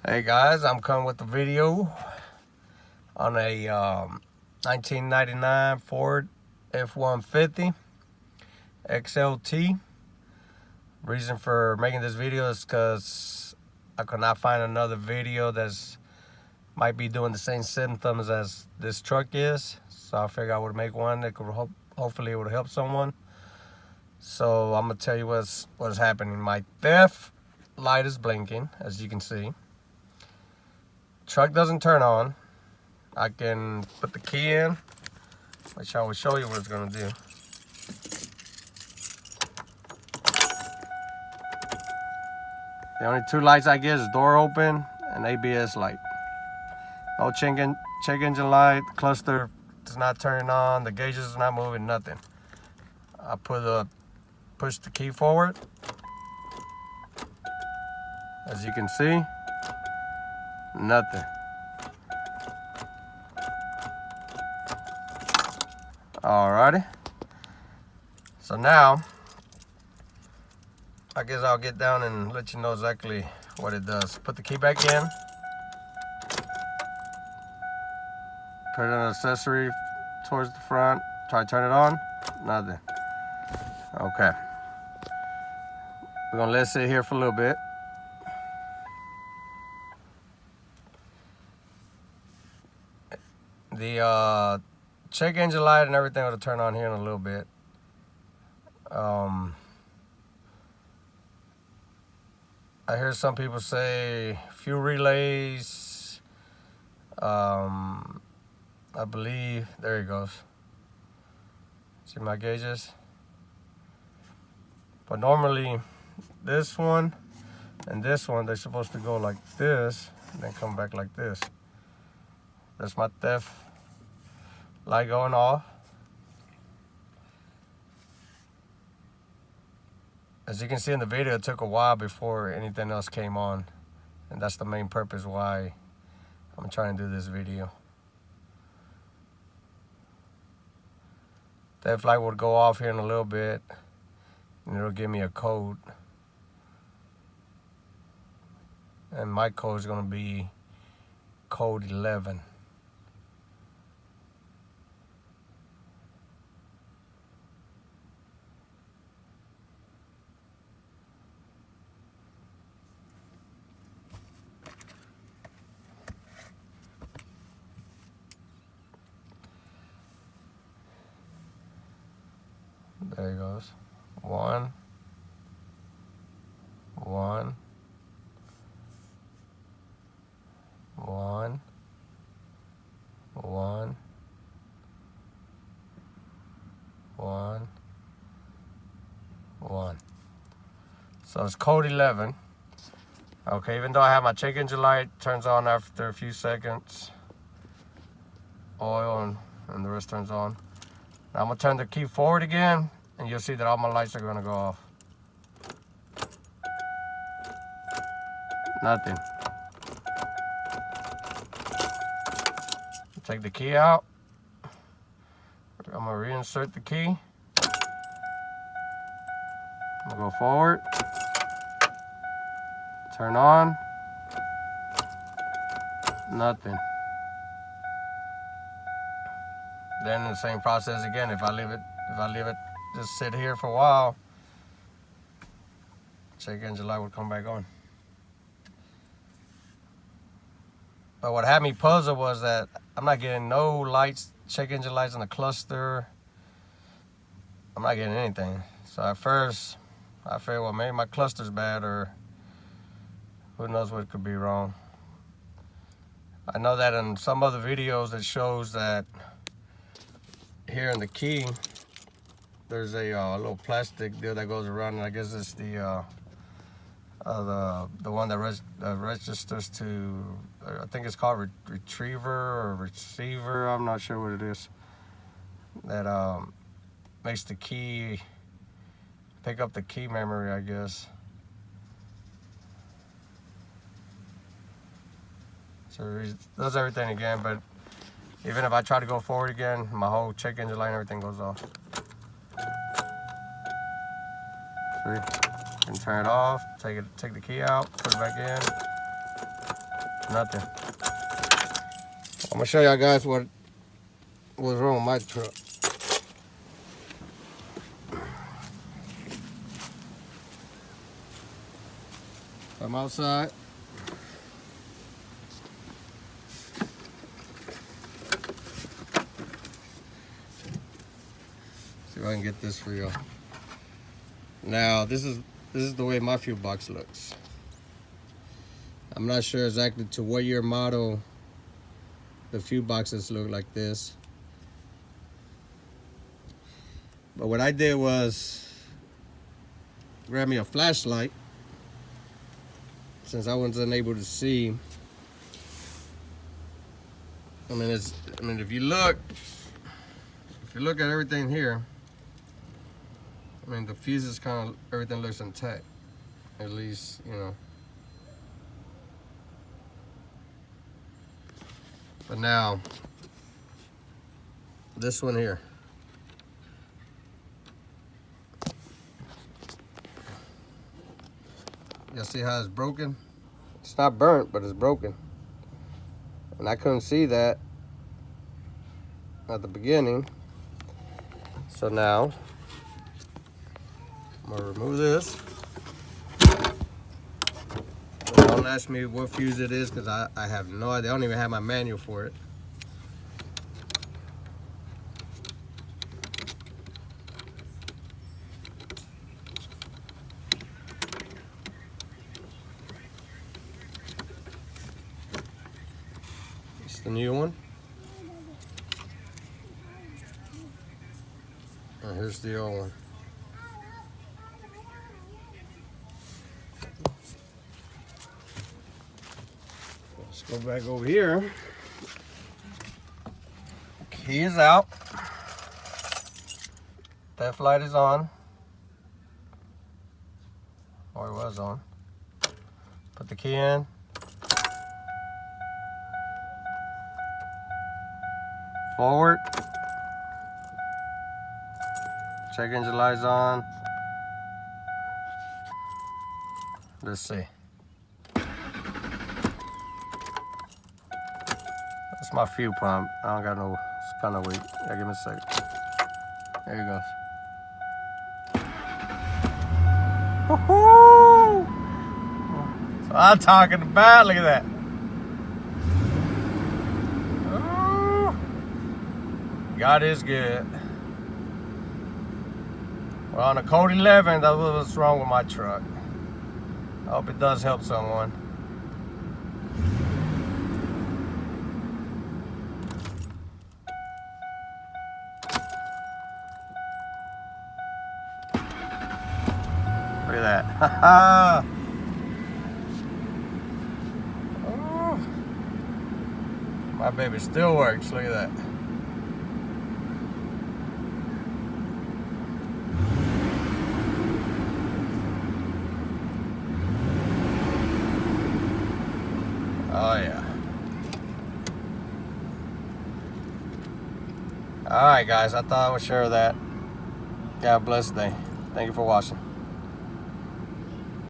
Hey guys, I'm coming with the video on a 1999 Ford F-150 XLT. Reason for making this video is because I could not find another video that's might be doing the same symptoms as this truck is. So I figured I would make one that could hopefully it would help someone. So I'm gonna tell you what's happening. My theft light is blinking, as you can see. Truck doesn't turn on. I can put the key in, which I will show you what it's gonna do. The only two lights I get is door open and ABS light. No check engine light, the cluster is not turning on, the gauges is not moving, nothing. I push the key forward. As you can see, nothing. Alrighty. So now, I guess I'll get down and let you know exactly what it does. Put the key back in. Put an accessory towards the front. Try to turn it on. Nothing. Okay. We're gonna let it sit here for a little bit. The check engine light and everything will turn on here in a little bit. I hear some people say fuel relays. I believe, there he goes. See my gauges? But normally this one and this one, they're supposed to go like this and then come back like this. That's my theft light going off. As you can see in the video, it took a while before anything else came on. And that's the main purpose why I'm trying to do this video. That light will go off here in a little bit and it'll give me a code. And my code is going to be code 11. There he goes. 1, 1, 1, 1, 1, 1. So it's code 11. Okay, even though I have my check engine light, turns on after a few seconds. Oil and the rest turns on. Now I'm gonna turn the key forward again, and you'll see that all my lights are gonna go off. Nothing. Take the key out. I'm gonna reinsert the key. I'm gonna go forward. Turn on. Nothing. Then the same process again. If I leave it just sit here for a while, check engine light would come back on. But what had me puzzled was that I'm not getting no lights, check engine lights in the cluster. I'm not getting anything. So at first, I figured, well, maybe my cluster's bad, or who knows what could be wrong. I know that in some other videos it shows that here in the key, there's a little plastic deal that goes around, and I guess it's the one that registers to, I think it's called retriever or receiver. I'm not sure what it is. That makes the key pick up the key memory, I guess. So it does everything again, but even if I try to go forward again, my whole check engine light and everything goes off. See? You can turn it off, take the key out, put it back in. Nothing. I'm gonna show y'all guys what was wrong with my truck. I'm outside. See if I can get this for y'all. Now this is the way my fuel box looks. I'm not sure exactly to what year model the fuel boxes look like this. But what I did was grab me a flashlight, since I wasn't able to see. I mean, if you look at everything here, I mean, the fuses kind of, everything looks intact, at least, you know. But now, this one here. Y'all see how it's broken? It's not burnt, but it's broken. And I couldn't see that at the beginning. So now, I'm gonna remove this. Don't ask me what fuse it is, because I have no idea. I don't even have my manual for it. It's the new one. And here's the old one. Let's go back over here. Key is out. Theft light is on. Or it was on. Put the key in. Forward. Check engine light's on. Let's see. That's my fuel pump. I don't got no, it's kind of weak. Yeah, give me a second. There he goes. Woohoo! So I'm talking about, look at that. Oh, God is good. Well, on a cold 11, that's what's wrong with my truck. I hope it does help someone. Look at that. Oh, my baby still works. Look at that. Oh yeah. All right, guys. I thought I would share that. God bless the day. Thank you for watching.